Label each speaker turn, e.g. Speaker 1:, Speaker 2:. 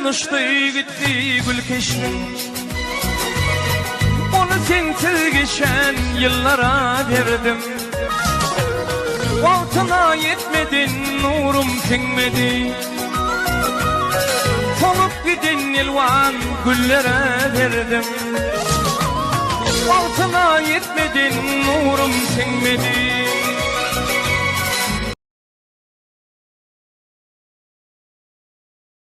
Speaker 1: uçtu gitti gül keşfim. Onu sensiz geçen yıllara verdim. Altına yetmedin nurum sinmedi. Solup gidin yılvan güllere verdim. Altına yetmedin nurum sinmedi.